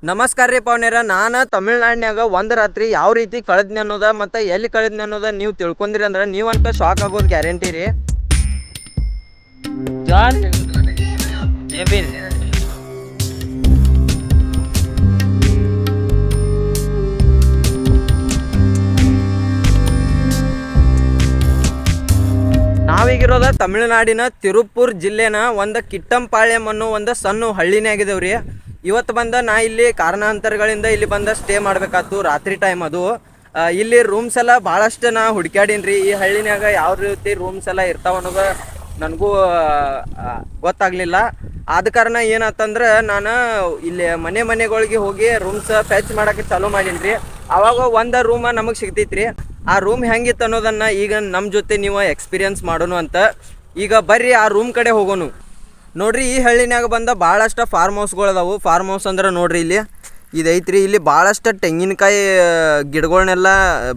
ನಮಸ್ಕಾರ ರೀ ಪವನ್ಯರ. ನಾನು ತಮಿಳ್ನಾಡಿನಾಗ ಒಂದು ರಾತ್ರಿ ಯಾವ ರೀತಿ ಕಳೆದ್ನಿ ಅನ್ನೋದ ಮತ್ತು ಎಲ್ಲಿ ಕಳೆದ್ನಿ ಅನ್ನೋದ ನೀವು ತಿಳ್ಕೊಂಡಿರಿ ಅಂದ್ರೆ ನೀವು ಅಂತ ಶಾಕ್ ಆಗೋದು ಗ್ಯಾರಂಟಿ ರೀ. ಜಾನ್ ಜೆಬಿನ್ ನಾವೀಗಿರೋದ ತಮಿಳುನಾಡಿನ ತಿರುಪೂರ್ ಜಿಲ್ಲೆನ ಒಂದು ಕಿಟ್ಟಂಪಾಳ್ಯಂ ಅನ್ನೋ ಒಂದು ಸಣ್ಣ ಹಳ್ಳಿನೇ ಆಗಿದೇವ್ರಿ. ಇವತ್ತು ಬಂದ ನಾ ಇಲ್ಲಿ ಕಾರಣಾಂತರಗಳಿಂದ ಇಲ್ಲಿ ಬಂದ ಸ್ಟೇ ಮಾಡಬೇಕಾಯ್ತು ರಾತ್ರಿ ಟೈಮ್. ಅದು ಇಲ್ಲಿ ರೂಮ್ಸ್ ಎಲ್ಲ ಭಾಳಷ್ಟು ನಾ ಹುಡ್ಕ್ಯಾಡೀನಿ ರೀ. ಈ ಹಳ್ಳಿನಾಗ ಯಾವ ರೀತಿ ರೂಮ್ಸ್ ಎಲ್ಲ ಇರ್ತಾವ ಅನ್ನೋದು ನನಗೂ ಗೊತ್ತಾಗಲಿಲ್ಲ. ಆದ ಕಾರಣ ಏನಾತಂದ್ರೆ ನಾನು ಇಲ್ಲಿ ಮನೆಗಳಿಗೆ ಹೋಗಿ ರೂಮ್ಸ್ ಫೆಚ್ ಮಾಡೋಕ್ಕೆ ಚಾಲೂ ಮಾಡೀನಿ ರೀ. ಆವಾಗ ಒಂದು ರೂಮ್ ನಮಗೆ ಸಿಗ್ತೈತ್ರಿ. ಆ ರೂಮ್ ಹೆಂಗಿತ್ತು ಅನ್ನೋದನ್ನು ಈಗ ನಮ್ಮ ಜೊತೆ ನೀವು ಎಕ್ಸ್ಪೀರಿಯನ್ಸ್ ಮಾಡೋಣ ಅಂತ. ಈಗ ಬರ್ರಿ ಆ ರೂಮ್ ಕಡೆ ಹೋಗೋಣ. ನೋಡ್ರಿ, ಈ ಹಳ್ಳಿನಾಗ ಬಂದ ಭಾಳಷ್ಟು ಫಾರ್ಮ್ ಹೌಸ್ಗಳು ಅದಾವು. ಫಾರ್ಮ್ ಹೌಸ್ ಅಂದ್ರೆ ನೋಡ್ರಿ ಇಲ್ಲಿ ಇದೈತ್ರಿ. ಇಲ್ಲಿ ಭಾಳಷ್ಟು ತೆಂಗಿನಕಾಯಿ ಗಿಡಗಳನ್ನೆಲ್ಲ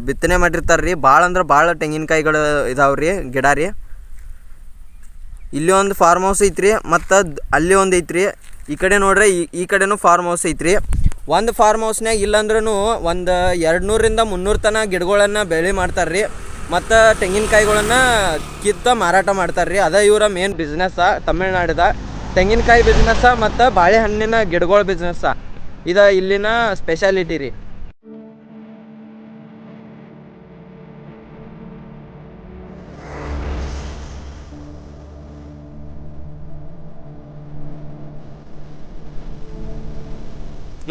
ಬಿತ್ತನೆ ಮಾಡಿರ್ತಾರೆ ರೀ. ಭಾಳ ಅಂದ್ರೆ ಭಾಳ ತೆಂಗಿನಕಾಯಿಗಳು ಇದಾವೆ ರೀ, ಗಿಡ ರೀ. ಇಲ್ಲಿ ಒಂದು ಫಾರ್ಮ್ ಹೌಸ್ ಐತ್ರಿ, ಮತ್ತು ಅಲ್ಲಿ ಒಂದು ಐತ್ರಿ. ಈ ಕಡೆ ನೋಡ್ರಿ, ಈ ಕಡೆನೂ ಫಾರ್ಮ್ ಹೌಸ್ ಐತ್ರಿ. ಒಂದು ಫಾರ್ಮ್ ಹೌಸ್ನಾಗ ಇಲ್ಲಾಂದ್ರೂ ಒಂದು 200ರಿಂದ 300 ತನಕ ಗಿಡಗಳನ್ನು ಬೆಳೆ ಮಾಡ್ತಾರೆ ರೀ. ಮತ್ತು ತೆಂಗಿನಕಾಯಿಗಳನ್ನು ಕಿತ್ತ ಮಾರಾಟ ಮಾಡ್ತಾರೆ ರೀ. ಅದ ಇವರ ಮೇನ್ ಬಿಸ್ನೆಸ್ಸ ತಮಿಳ್ನಾಡಿದ ತೆಂಗಿನಕಾಯಿ ಬಿಸ್ನೆಸ್ಸ ಮತ್ತು ಬಾಳೆಹಣ್ಣಿನ ಗಿಡಗಳ ಬಿಸ್ನೆಸ್ಸ. ಇದು ಇಲ್ಲಿನ ಸ್ಪೆಷಾಲಿಟಿ ರೀ.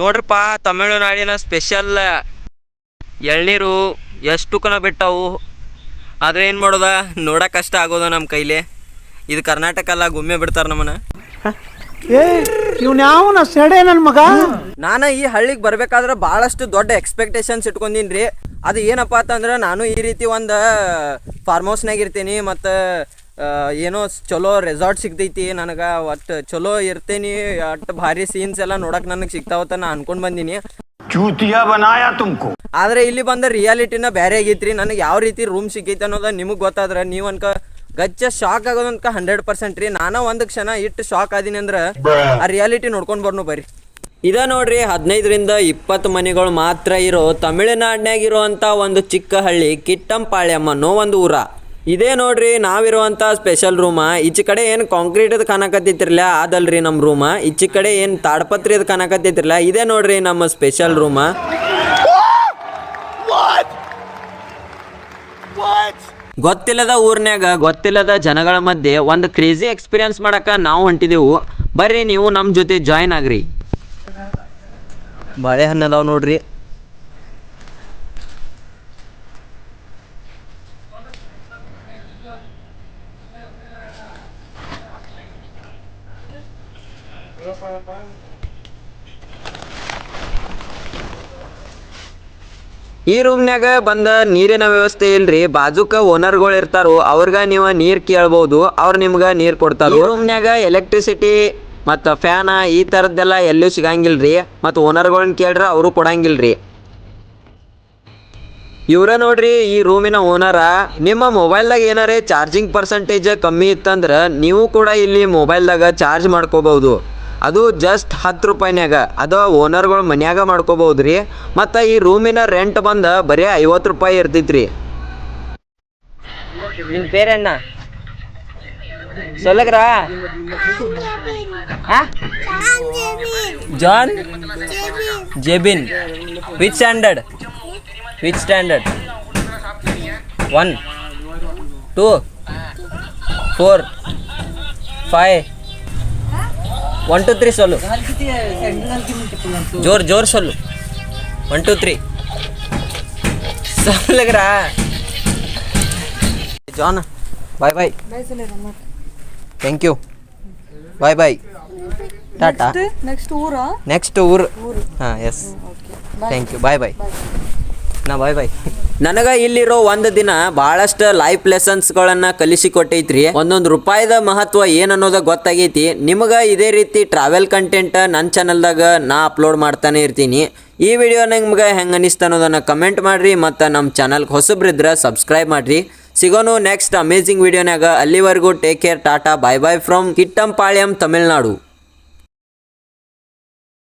ನೋಡ್ರಪ್ಪ, ತಮಿಳುನಾಡಿನ ಸ್ಪೆಷಲ್ ಎಳ್ನೀರು ಎಷ್ಟು ಕನ ಬಿಟ್ಟವು. ಆದರೆ ಏನು ಮಾಡೋದ, ನೋಡೋಕೆ ಕಷ್ಟ ಆಗೋದ ನಮ್ಮ ಕೈಲಿ. ಇದು ಕರ್ನಾಟಕ ಅಲ್ಲ, ಗುಮ್ಮೆ ಬಿಡ್ತಾರೆ ನಮ್ಮನ್ನ. ನಾನು ಈ ಹಳ್ಳಿಗೆ ಬರ್ಬೇಕಾದ್ರೆ ಭಾಳಷ್ಟು ದೊಡ್ಡ ಎಕ್ಸ್ಪೆಕ್ಟೇಷನ್ಸ್ ಇಟ್ಕೊಂಡೀನಿ ರೀ. ಅದು ಏನಪ್ಪ ಅಂತಂದ್ರೆ, ನಾನು ಈ ರೀತಿ ಒಂದು ಫಾರ್ಮ್ ಹೌಸ್ನಾಗ ಇರ್ತೀನಿ, ಮತ್ತು ಏನೋ ಚಲೋ ರೆಸಾರ್ಟ್ ಸಿಗ್ತೈತಿ ನನಗೆ, ಒಟ್ಟು ಚಲೋ ಇರ್ತೀನಿ, ಒಟ್ಟು ಭಾರಿ ಸೀನ್ಸ್ ಎಲ್ಲ ನೋಡಕ್ಕೆ ನನಗೆ ಸಿಗ್ತಾವತ್ತ ನಾ ಅನ್ಕೊಂಡು ಬಂದೀನಿ. ಆದರೆ ಇಲ್ಲಿ ಬಂದ ರಿಯಾಲಿಟಿನ ಬೇರೆ ಆಗೈತ್ರಿ. ನನಗೆ ಯಾವ ರೀತಿ ರೂಮ್ ಸಿಕ್ಕೈತೆ ಅನ್ನೋದು ನಿಮಗೆ ಗೊತ್ತಾದ್ರೆ ನೀವು ಗಚ್ಚ ಶಾಕ್ ಆಗೋದಂತ 100% ರೀ. ನಾನು ಒಂದು ಕ್ಷಣ ಇಟ್ಟು ಶಾಕ್ ಆದೀನಿ ಅಂದ್ರೆ ಆ ರಿಯಾಲಿಟಿ ನೋಡ್ಕೊಂಡು ಬರ್ನು ಬರ್ರಿ. ಇದ ನೋಡ್ರಿ, 15ರಿಂದ 20 ಮನೆಗಳು ಮಾತ್ರ ಇರೋ ತಮಿಳುನಾಡಿನಾಗಿರುವಂಥ ಒಂದು ಚಿಕ್ಕ ಹಳ್ಳಿ ಕಿಟ್ಟಂಪಾಳ್ಯಂ ಅನ್ನೋ ಒಂದು ಊರ. ಇದೇ ನೋಡ್ರಿ ನಾವಿರುವಂಥ ಸ್ಪೆಷಲ್ ರೂಮ. ಈಚೆ ಕಡೆ ಏನು ಕಾಂಕ್ರೀಟದ ಕಾಣಕತ್ತಿರ್ಲಿಲ್ಲ, ಅದಲ್ರಿ ನಮ್ಮ ರೂಮ. ಈಚೆ ಕಡೆ ಏನು ತಾಡ್ಪತ್ರಿದ ಕಾಣಕತ್ತಿರ್ಲಿಲ್ಲ, ಇದೇ ನೋಡ್ರಿ ನಮ್ಮ ಸ್ಪೆಷಲ್ ರೂಮ. ಗೊತ್ತಿಲ್ಲದ ಊರ್ನ್ಯಾಗ ಗೊತ್ತಿಲ್ಲದ ಜನಗಳ ಮಧ್ಯೆ ಒಂದು ಕ್ರೇಜಿ ಎಕ್ಸ್ಪೀರಿಯನ್ಸ್ ಮಾಡಕ್ಕೆ ನಾವು ಹೊಂಟಿದೆವು. ಬರ್ರಿ ನೀವು ನಮ್ಮ ಜೊತೆ ಜಾಯ್ನ್ ಆಗ್ರಿ. ಬಾಳೆಹಣ್ಣು ಅದಾವ ನೋಡ್ರಿ. ಈ ರೂಮ್ನ್ಯಾಗ ಬಂದ ನೀರಿನ ವ್ಯವಸ್ಥೆ ಇಲ್ರಿ. ಬಾಜುಕ ಓನರ್ಗಳು ಇರ್ತಾರೋ ಅವ್ರಿಗೆ ನೀವು ನೀರು ಕೇಳ್ಬೋದು, ಅವ್ರು ನಿಮ್ಗೆ ನೀರು ಕೊಡ್ತಾರೆ. ಈ ರೂಮ್ನ್ಯಾಗ ಎಲೆಕ್ಟ್ರಿಸಿಟಿ ಮತ್ತು ಫ್ಯಾನ ಈ ಥರದ್ದೆಲ್ಲ ಎಲ್ಲೂ ಸಿಗಂಗಿಲ್ರಿ. ಮತ್ತು ಓನರ್ಗಳನ್ನ ಕೇಳ್ರೆ ಅವರು ಕೊಡಂಗಿಲ್ರಿ. ಇವರ ನೋಡ್ರಿ ಈ ರೂಮಿನ ಓನರ. ನಿಮ್ಮ ಮೊಬೈಲ್ದಾಗ ಏನಾರೇ ಚಾರ್ಜಿಂಗ್ ಪರ್ಸೆಂಟೇಜ್ ಕಮ್ಮಿ ಇತ್ತಂದ್ರೆ ನೀವು ಕೂಡ ಇಲ್ಲಿ ಮೊಬೈಲ್ದಾಗ ಚಾರ್ಜ್ ಮಾಡ್ಕೋಬಹುದು. ಅದು ಜಸ್ಟ್ 10 ರೂಪಾಯಿನಾಗ. ಅದು ಓನರ್ಗಳು ಮನ್ಯಾಗ ಮಾಡ್ಕೋಬಹುದು ರೀ. ಮತ್ತು ಈ ರೂಮಿನ ರೆಂಟ್ ಬಂದ ಬರೀ 50 ರೂಪಾಯಿ ಇರ್ತೈತ್ರಿ. ನಿನ್ನ ಪೇರಣ್ಣ ಸೊಲ್ಲಗ್ರಾ? ಜಾನ್ ಜೆಬಿನ್. Which standard? 1 2 4 5 1 2 3 सोलो जोर सोलो 1 2 3 सब लग रहा है. John bye thank you bye tata. Next ऊर हाँ यस थैंक यू बाय ನಾ ಬಾಯ್. ನನಗೆ ಇಲ್ಲಿರೋ ಒಂದು ದಿನ ಭಾಳಷ್ಟು ಲೈಫ್ ಲೆಸನ್ಸ್ಗಳನ್ನು ಕಲಿಸಿಕೊಟ್ಟೈತ್ರಿ. ಒಂದೊಂದು ರೂಪಾಯಿದ ಮಹತ್ವ ಏನನ್ನೋದು ಗೊತ್ತಾಗೈತಿ. ನಿಮಗೆ ಇದೇ ರೀತಿ ಟ್ರಾವೆಲ್ ಕಂಟೆಂಟ್ ನನ್ನ ಚಾನಲ್ದಾಗ ನಾ ಅಪ್ಲೋಡ್ ಮಾಡ್ತಾನೆ ಇರ್ತೀನಿ. ಈ ವಿಡಿಯೋ ನಿಮ್ಗೆ ಹೆಂಗೆ ಅನಿಸ್ತು ಅನ್ನೋದನ್ನು ಕಮೆಂಟ್ ಮಾಡಿರಿ. ಮತ್ತು ನಮ್ಮ ಚಾನಲ್ಗೆ ಹೊಸಬ್ರಿದ್ರೆ ಸಬ್ಸ್ಕ್ರೈಬ್ ಮಾಡಿರಿ. ಸಿಗೋನು ನೆಕ್ಸ್ಟ್ ಅಮೇಜಿಂಗ್ ವಿಡಿಯೋನಾಗ. ಅಲ್ಲಿವರೆಗೂ take care, tata, bye from Kittampalayam, Tamil Nadu.